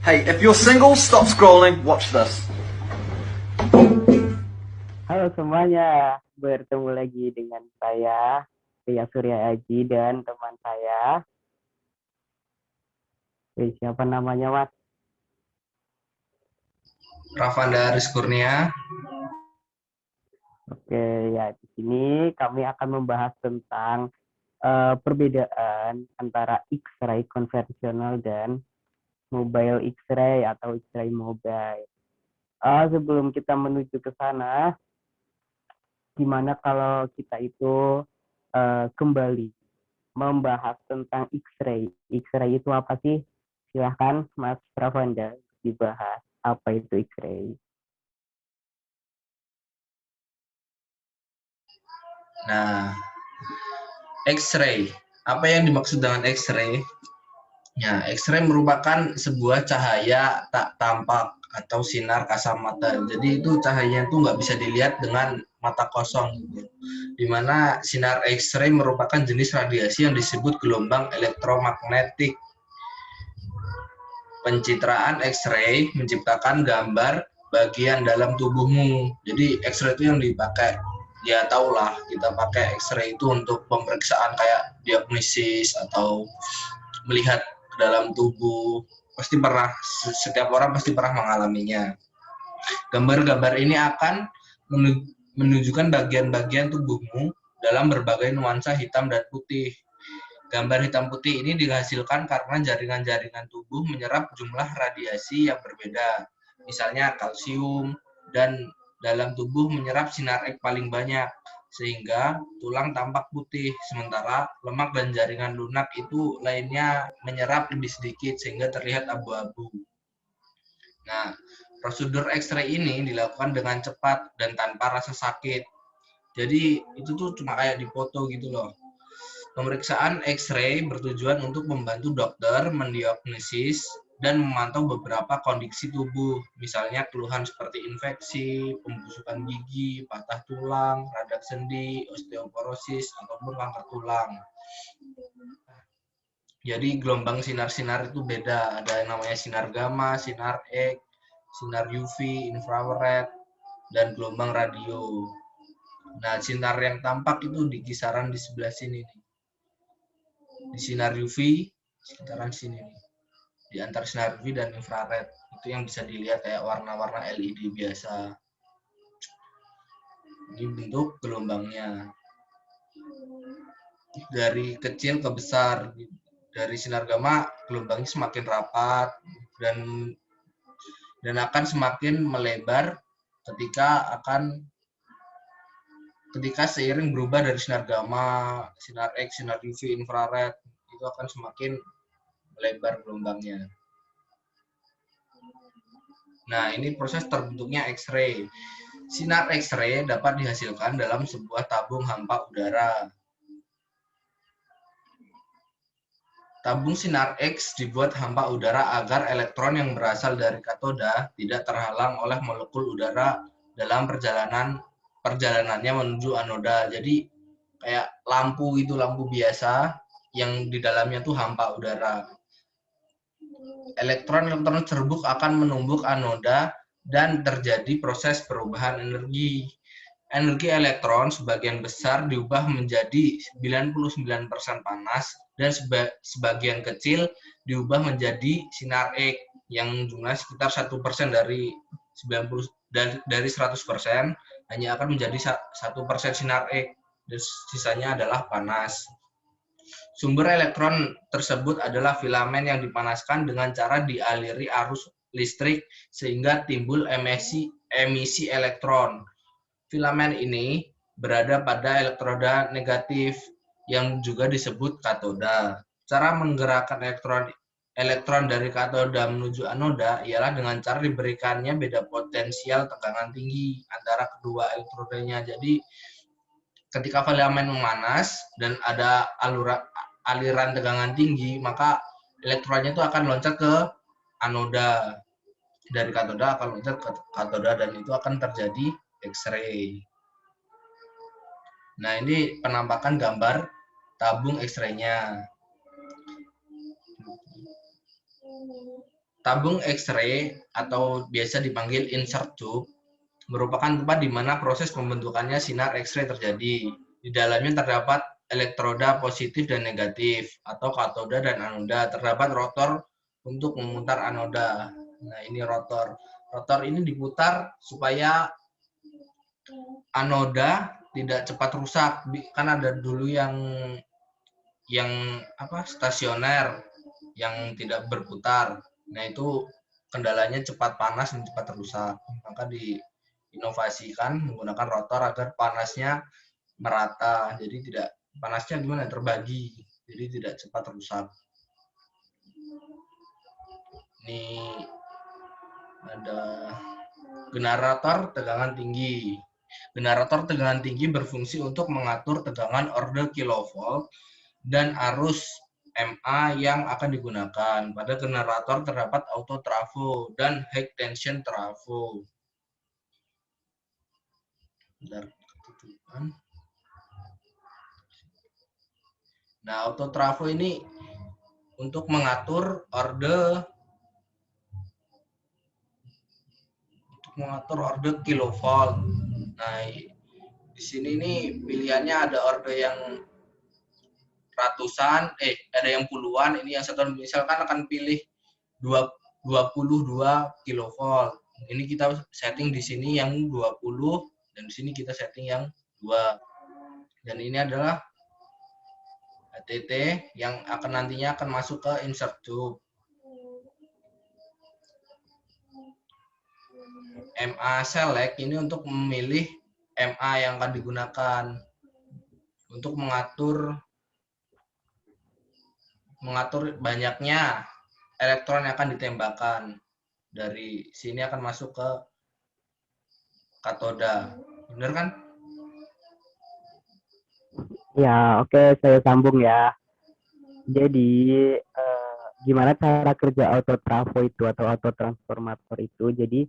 Hey, if you're single, stop scrolling, watch this. Halo semuanya, bertemu lagi dengan saya, Ria Surya Aji, dan teman saya. Siapa namanya, Mas? Rafanda Aris Kurnia. Oke, ya di sini kami akan membahas tentang perbedaan antara X-ray konvensional dan mobile X-ray atau X-ray mobile. Sebelum kita menuju ke sana, gimana kalau kita itu kembali membahas tentang X-ray. X-ray itu apa sih? Silahkan Mas Pravanda dibahas apa itu X-ray. Nah, X-ray. Apa yang dimaksud dengan X-ray? Ya, X-ray merupakan sebuah cahaya tak tampak atau sinar kasat mata. Jadi itu cahaya itu nggak bisa dilihat dengan mata kosong. Dimana sinar X-ray merupakan jenis radiasi yang disebut gelombang elektromagnetik. Pencitraan X-ray menciptakan gambar bagian dalam tubuhmu. Jadi X-ray itu yang dipakai, ya tahulah kita pakai X-ray itu untuk pemeriksaan kayak diagnosis atau melihat ke dalam tubuh. Pasti pernah, setiap orang pasti pernah mengalaminya. Gambar-gambar ini akan menunjukkan bagian-bagian tubuhmu dalam berbagai nuansa hitam dan putih. Gambar hitam putih ini dihasilkan karena jaringan-jaringan tubuh menyerap jumlah radiasi yang berbeda. Misalnya kalsium, dan dalam tubuh menyerap sinar X paling banyak, sehingga tulang tampak putih, sementara lemak dan jaringan lunak itu lainnya menyerap lebih sedikit sehingga terlihat abu-abu. Nah, prosedur X-ray ini dilakukan dengan cepat dan tanpa rasa sakit. Jadi itu tuh cuma kayak dipoto gitu loh. Pemeriksaan X-ray bertujuan untuk membantu dokter mendiagnosis dan memantau beberapa kondisi tubuh, misalnya keluhan seperti infeksi, pembusukan gigi, patah tulang, radang sendi, osteoporosis, ataupun kanker tulang. Jadi gelombang sinar-sinar itu beda, ada yang namanya sinar gamma, sinar X, sinar UV, infrared, dan gelombang radio. Nah, sinar yang tampak itu di kisaran di sebelah sini nih. Di sinar UV sekitaran sini nih, di antara sinar UV dan infrared itu yang bisa dilihat kayak warna-warna LED biasa. Ini bentuk gelombangnya dari kecil ke besar. Dari sinar gamma gelombangnya semakin rapat dan akan semakin melebar ketika seiring berubah dari sinar gamma, sinar X, sinar UV, infrared, itu akan semakin melebar gelombangnya. Nah, ini proses terbentuknya X-ray. Sinar X-ray dapat dihasilkan dalam sebuah tabung hampa udara. Tabung sinar X dibuat hampa udara agar elektron yang berasal dari katoda tidak terhalang oleh molekul udara dalam perjalanannya menuju anoda. Jadi kayak lampu itu, lampu biasa yang di dalamnya tuh hampa udara. Elektron-elektron terbuk akan menumbuk anoda dan terjadi proses perubahan energi. Energi elektron sebagian besar diubah menjadi 99% panas dan sebagian kecil diubah menjadi sinar X yang jumlah sekitar 1% dari 100% hanya akan menjadi 1% sinar X dan sisanya adalah panas. Sumber elektron tersebut adalah filamen yang dipanaskan dengan cara dialiri arus listrik sehingga timbul emisi elektron. Filamen ini berada pada elektroda negatif yang juga disebut katoda. Cara menggerakkan elektron dari katoda menuju anoda ialah dengan cara diberikannya beda potensial tegangan tinggi antara kedua elektrodanya. Jadi ketika filamen memanas dan ada aliran tegangan tinggi, maka elektronnya itu akan loncat ke anoda. Dari katoda akan loncat ke katoda dan itu akan terjadi X-ray. Nah, ini penampakan gambar tabung X-ray-nya. Tabung X-ray atau biasa dipanggil insert tube merupakan tempat di mana proses pembentukannya sinar X-ray terjadi. Di dalamnya terdapat elektroda positif dan negatif atau katoda dan anoda. Terdapat rotor untuk memutar anoda. Nah, ini rotor. Rotor ini diputar supaya anoda tidak cepat rusak. Kan ada dulu yang stasioner yang tidak berputar. Nah, itu kendalanya cepat panas dan cepat rusak. Maka diinovasikan menggunakan rotor agar panasnya merata. Jadi tidak panasnya gimana? Terbagi. Jadi tidak cepat rusak. Ini ada generator tegangan tinggi. Generator tegangan tinggi berfungsi untuk mengatur tegangan order kilovolt dan arus MA yang akan digunakan. Pada generator terdapat auto trafo dan high tension trafo. Nah, auto trafo ini untuk mengatur order kilovolt. Nah, di sini nih pilihannya ada order yang ratusan, ada yang puluhan. Ini yang satu misalkan akan pilih 22 kilovolt. Ini kita setting di sini yang 20 dan di sini kita setting yang 2. Dan ini adalah HTT yang nantinya akan masuk ke insert tube. MA select ini untuk memilih MA yang akan digunakan untuk mengatur banyaknya elektron yang akan ditembakkan. Dari sini akan masuk ke katoda. Benar kan? Ya, oke, saya sambung ya. Jadi, gimana cara kerja auto trafo itu atau auto transformator itu? Jadi,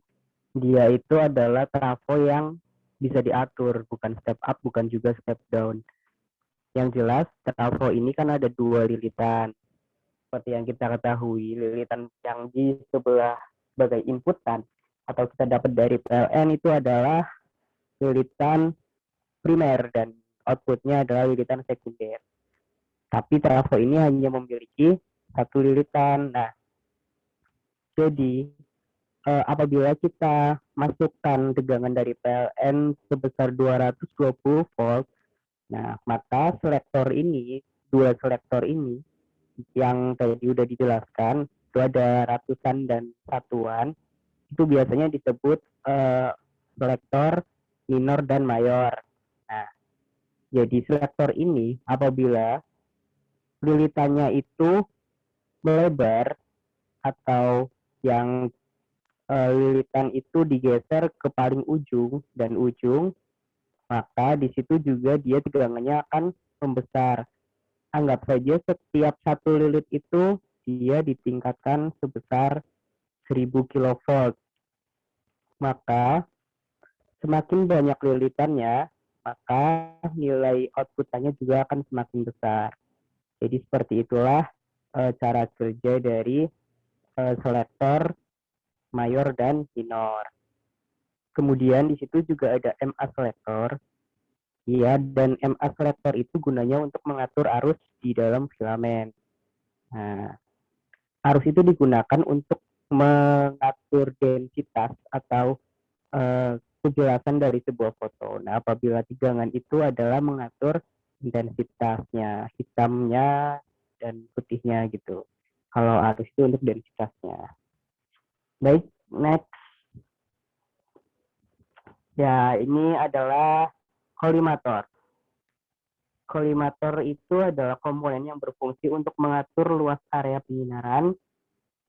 dia itu adalah trafo yang bisa diatur, bukan step up, bukan juga step down. Yang jelas, trafo ini kan ada 2 lilitan. Seperti yang kita ketahui, lilitan yang di sebelah sebagai inputan atau kita dapat dari PLN itu adalah lilitan primer dan outputnya adalah lilitan sekunder. Tapi trafo ini hanya memiliki satu lilitan. Nah, jadi apabila kita masukkan tegangan dari PLN sebesar 220 volt, nah maka dua selektor ini yang tadi udah dijelaskan, itu ada ratusan dan satuan, itu biasanya disebut selektor minor dan mayor. Nah, jadi selektor ini apabila lilitannya itu melebar atau yang lilitan itu digeser ke paling ujung dan ujung, maka di situ juga dia tegangannya akan membesar. Anggap saja setiap satu lilit itu dia ditingkatkan sebesar 1000 kilovolt. Maka semakin banyak lilitannya, maka nilai outputannya juga akan semakin besar. Jadi seperti itulah cara kerja dari selektor mayor dan minor. Kemudian di situ juga ada MA selektor. Iya, dan MA selektor itu gunanya untuk mengatur arus di dalam filamen. Nah, arus itu digunakan untuk mengatur densitas atau kejelasan dari sebuah foto. Nah, apabila tegangan itu adalah mengatur intensitasnya, hitamnya dan putihnya gitu. Kalau arus itu untuk densitasnya. Baik, next. Ya, ini adalah kolimator. Kolimator itu adalah komponen yang berfungsi untuk mengatur luas area penyinaran.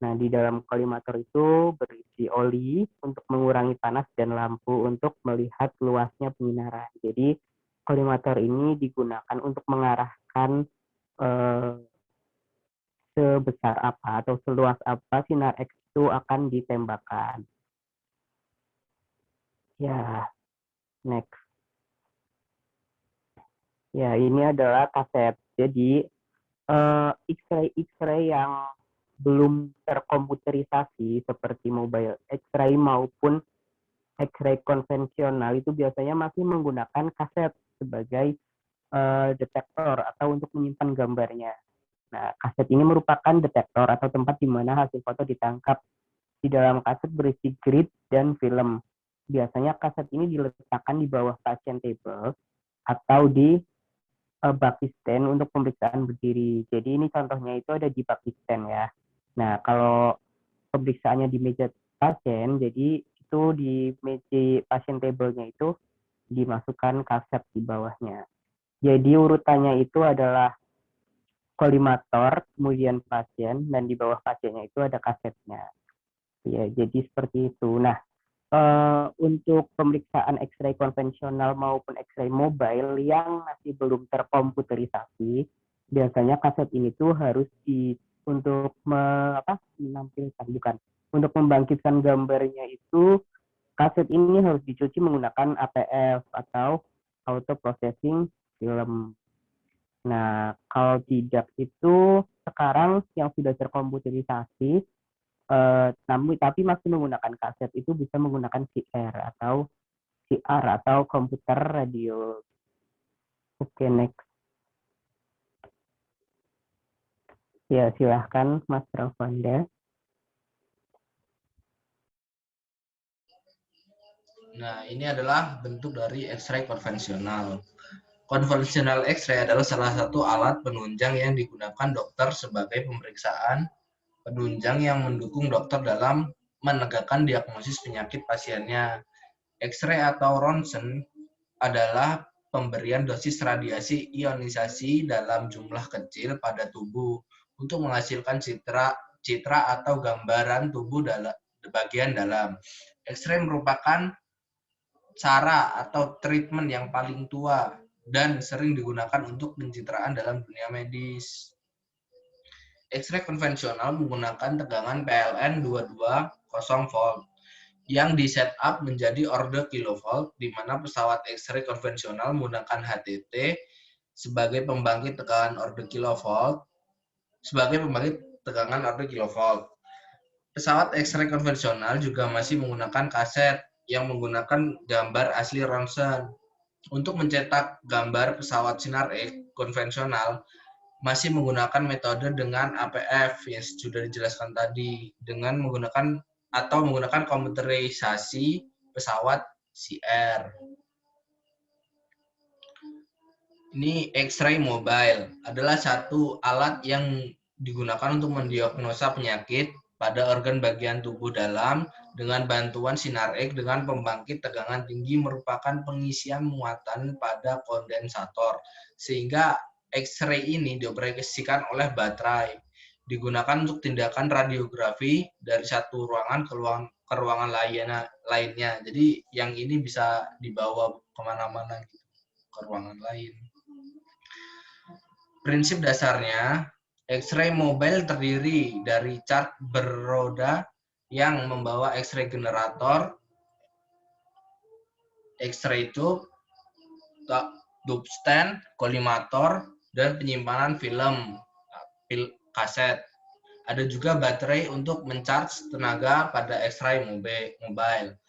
Nah, di dalam kolimator itu berisi oli untuk mengurangi panas dan lampu untuk melihat luasnya penyinaran. Jadi, kolimator ini digunakan untuk mengarahkan sebesar apa atau seluas apa sinar X itu akan ditembakkan. Ya, next. Ya, ini adalah kaset. Jadi X-ray yang belum terkomputerisasi seperti mobile X-ray maupun X-ray konvensional itu biasanya masih menggunakan kaset sebagai detektor atau untuk menyimpan gambarnya. Nah, kaset ini merupakan detektor atau tempat di mana hasil foto ditangkap. Di dalam kaset berisi grid dan film. Biasanya kaset ini diletakkan di bawah pasien table atau di baki stand untuk pemeriksaan berdiri. Jadi ini contohnya itu ada di baki stand ya. Nah, kalau pemeriksaannya di meja pasien, jadi itu di meja pasien table-nya itu dimasukkan kaset di bawahnya. Jadi urutannya itu adalah kolimator, kemudian pasien, dan di bawah pasiennya itu ada kasetnya. Ya, jadi seperti itu. Nah, untuk pemeriksaan X-ray konvensional maupun X-ray mobile yang masih belum terkomputerisasi, biasanya kaset ini tuh harus untuk menampilkan, bukan, untuk membangkitkan gambarnya itu, kaset ini harus dicuci menggunakan APF atau auto processing film. Nah, kalau tidak itu sekarang yang sudah terkomputerisasi, tapi masih menggunakan kaset itu bisa menggunakan CR atau komputer radio. Oke, next. Ya, silahkan Mas Ravanda. Nah, ini adalah bentuk dari X-ray konvensional. Konvensional X-ray adalah salah satu alat penunjang yang digunakan dokter sebagai pemeriksaan penunjang yang mendukung dokter dalam menegakkan diagnosis penyakit pasiennya. X-ray atau ronsen adalah pemberian dosis radiasi ionisasi dalam jumlah kecil pada tubuh untuk menghasilkan citra atau gambaran tubuh bagian dalam. X-ray merupakan cara atau treatment yang paling tua dan sering digunakan untuk pencitraan dalam dunia medis. X-ray konvensional menggunakan tegangan PLN 220 volt yang di-setup menjadi order kilovolt, di mana pesawat X-ray konvensional menggunakan HTT sebagai pembangkit tegangan order kilovolt, Pesawat X-ray konvensional juga masih menggunakan kaset yang menggunakan gambar asli ronsen. Untuk mencetak gambar pesawat sinar X konvensional masih menggunakan metode dengan APF yang sudah dijelaskan tadi, dengan menggunakan komputerisasi pesawat CR. Ini X-ray mobile adalah satu alat yang digunakan untuk mendiagnosa penyakit pada organ bagian tubuh dalam dengan bantuan sinar X dengan pembangkit tegangan tinggi merupakan pengisian muatan pada kondensator, sehingga X-ray ini dioperasikan oleh baterai. Digunakan untuk tindakan radiografi dari satu ruangan ke ruangan lainnya. Jadi yang ini bisa dibawa kemana-mana gitu, ke ruangan lain. Prinsip dasarnya, X-ray mobile terdiri dari chart beroda yang membawa X-ray generator, X-ray tube stand, kolimator, dan penyimpanan film kaset. Ada juga baterai untuk mencharge tenaga pada X-ray mobile.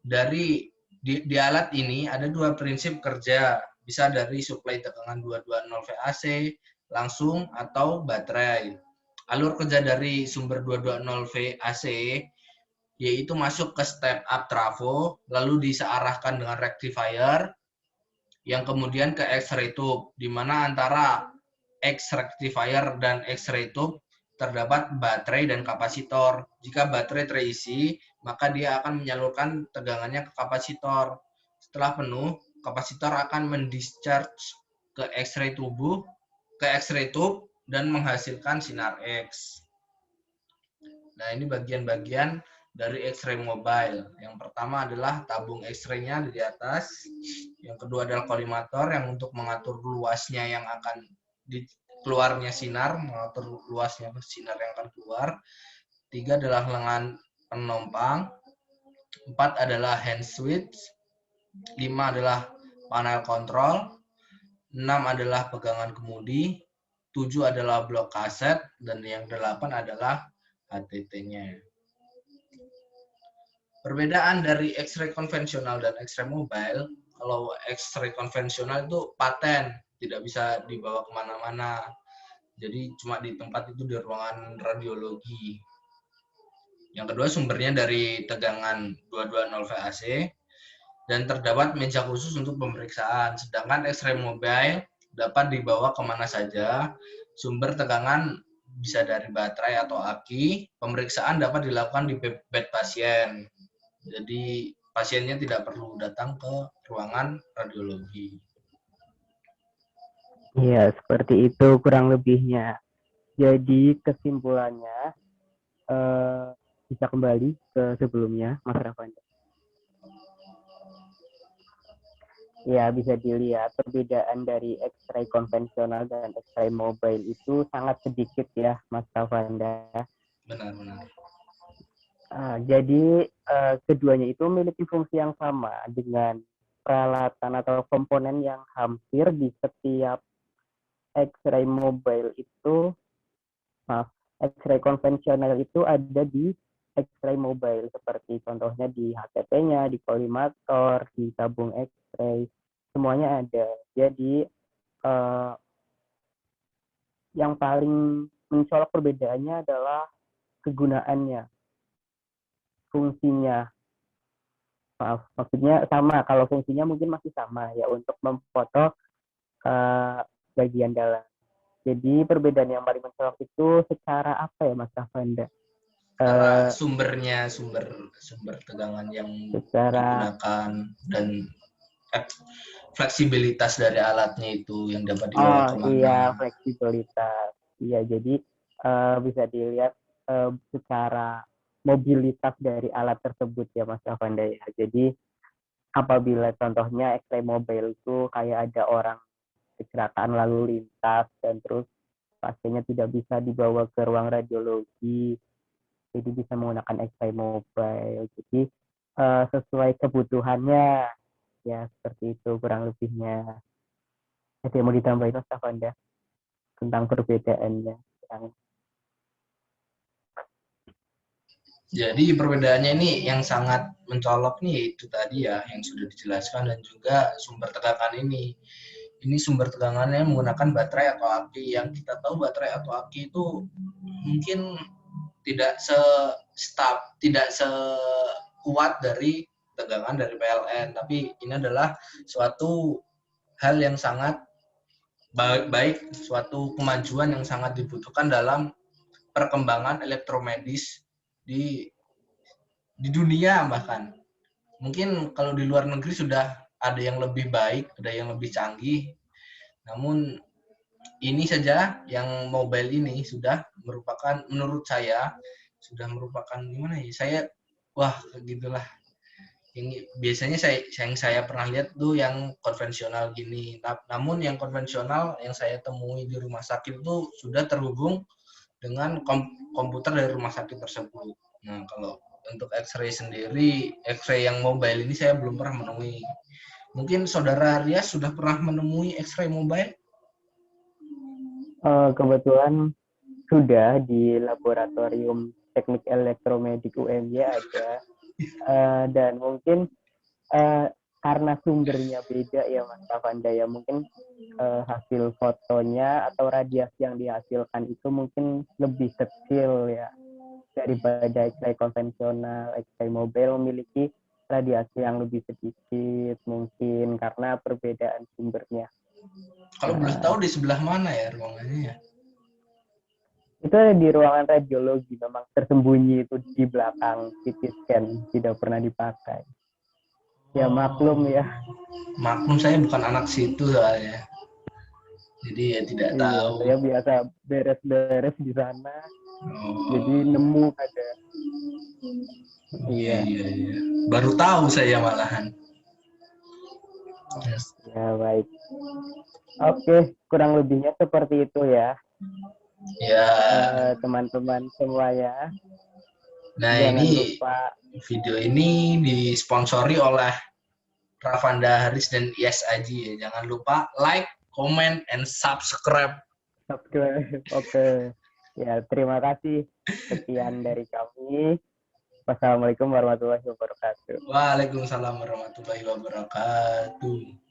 Di alat ini ada dua prinsip kerja, bisa dari suplai tegangan 220 VAC langsung atau baterai. Alur kerja dari sumber 220 VAC yaitu masuk ke step up trafo, lalu disearahkan dengan rectifier yang kemudian ke X-ray tube, di mana antara X rectifier dan X-ray tube terdapat baterai dan kapasitor. Jika baterai terisi, maka dia akan menyalurkan tegangannya ke kapasitor. Setelah penuh, kapasitor akan mendischarge ke X-ray tube dan menghasilkan sinar X. Nah, ini bagian-bagian dari X-ray mobile. Yang pertama adalah tabung X-ray-nya di atas. Yang kedua adalah kolimator yang untuk mengatur luasnya yang akan keluarnya sinar, mengatur luasnya sinar yang akan keluar. 3 adalah lengan penompang. 4 adalah hand switch. 5 adalah panel kontrol. 6 adalah pegangan kemudi. 7 adalah blok kaset. Dan yang 8 adalah HTT-nya. Perbedaan dari X-ray konvensional dan X-ray mobile, kalau X-ray konvensional itu paten, tidak bisa dibawa kemana-mana. Jadi cuma di tempat itu di ruangan radiologi. Yang kedua sumbernya dari tegangan 220 VAC dan terdapat meja khusus untuk pemeriksaan. Sedangkan X-ray mobile dapat dibawa kemana saja. Sumber tegangan bisa dari baterai atau aki. Pemeriksaan dapat dilakukan di bed pasien. Jadi pasiennya tidak perlu datang ke ruangan radiologi. Iya, seperti itu kurang lebihnya. Jadi kesimpulannya bisa kembali ke sebelumnya, Mas Rafanda. Ya, bisa dilihat perbedaan dari X-ray konvensional dan X-ray mobile itu sangat sedikit ya, Mas Rafanda. Benar-benar. Jadi keduanya itu memiliki fungsi yang sama dengan peralatan atau komponen yang hampir di setiap X-ray mobile itu, X-ray konvensional itu ada di X-ray mobile, seperti contohnya di HTT-nya, di kolimator, di tabung X-ray, semuanya ada. Jadi yang paling mencolok perbedaannya adalah kegunaannya, fungsinya. Maksudnya sama, kalau fungsinya mungkin masih sama ya, untuk memfoto bagian dalam. Jadi perbedaan yang paling mencolok itu secara apa ya, Mas Rafanda? Sumbernya, sumber tegangan yang Secara digunakan dan fleksibilitas dari alatnya itu yang dapat dibawa kemana. Iya, fleksibilitas. Iya, jadi bisa dilihat secara mobilitas dari alat tersebut ya, Mas Rafanda ya. Jadi apabila contohnya X-ray mobile itu kayak ada orang kecelakaan lalu lintas dan terus pasiennya tidak bisa dibawa ke ruang radiologi, jadi bisa menggunakan X-ray mobile. Jadi sesuai kebutuhannya ya, seperti itu kurang lebihnya. Ada yang mau ditambahin, Mas Rafanda, tentang perbedaannya? Jadi perbedaannya ini yang sangat mencolok nih itu tadi ya yang sudah dijelaskan, dan juga sumber tegangan ini. Ini sumber tegangannya menggunakan baterai atau aki. Yang kita tahu baterai atau aki itu mungkin tidak tidak sekuat dari tegangan dari PLN, tapi ini adalah suatu hal yang sangat baik, suatu kemajuan yang sangat dibutuhkan dalam perkembangan elektromedis di dunia. Bahkan mungkin kalau di luar negeri sudah ada yang lebih baik, ada yang lebih canggih, namun ini saja yang mobile ini sudah merupakan, menurut saya sudah merupakan gimana ya, saya wah gitulah. Yang biasanya saya pernah lihat tuh yang konvensional gini, namun yang konvensional yang saya temui di rumah sakit itu sudah terhubung dengan komputer dari rumah sakit tersebut. Nah, kalau untuk X-ray sendiri, X-ray yang mobile ini saya belum pernah menemui. Mungkin Saudara Rias sudah pernah menemui X-ray mobile? Kebetulan sudah di laboratorium teknik elektromedik UMY ada, dan mungkin karena sumbernya beda ya, Mas Rafanda ya, mungkin hasil fotonya atau radiasi yang dihasilkan itu mungkin lebih kecil ya daripada X-ray konvensional. X-ray mobile memiliki radiasi yang lebih sedikit, mungkin karena perbedaan sumbernya. Kalau boleh tahu di sebelah mana ya ruangannya ya? Itu ada di ruangan radiologi, memang tersembunyi itu di belakang CT scan, tidak pernah dipakai. Ya maklum ya. Maklum, saya bukan anak situ soalnya. Jadi ya tidak tahu. Saya biasa beres-beres di sana. Jadi nemu ada. Iya. Baru tahu saya malahan. Yes. Ya baik. Oke, kurang lebihnya seperti itu ya. Ya. Teman-teman semuanya. Nah, jangan ini lupa video ini disponsori oleh Rafanda Haris dan Yes Aji. Jangan lupa like, comment, and subscribe. Oke. Ya, terima kasih. Sekian dari kami. Wassalamualaikum warahmatullahi wabarakatuh. Waalaikumsalam warahmatullahi wabarakatuh.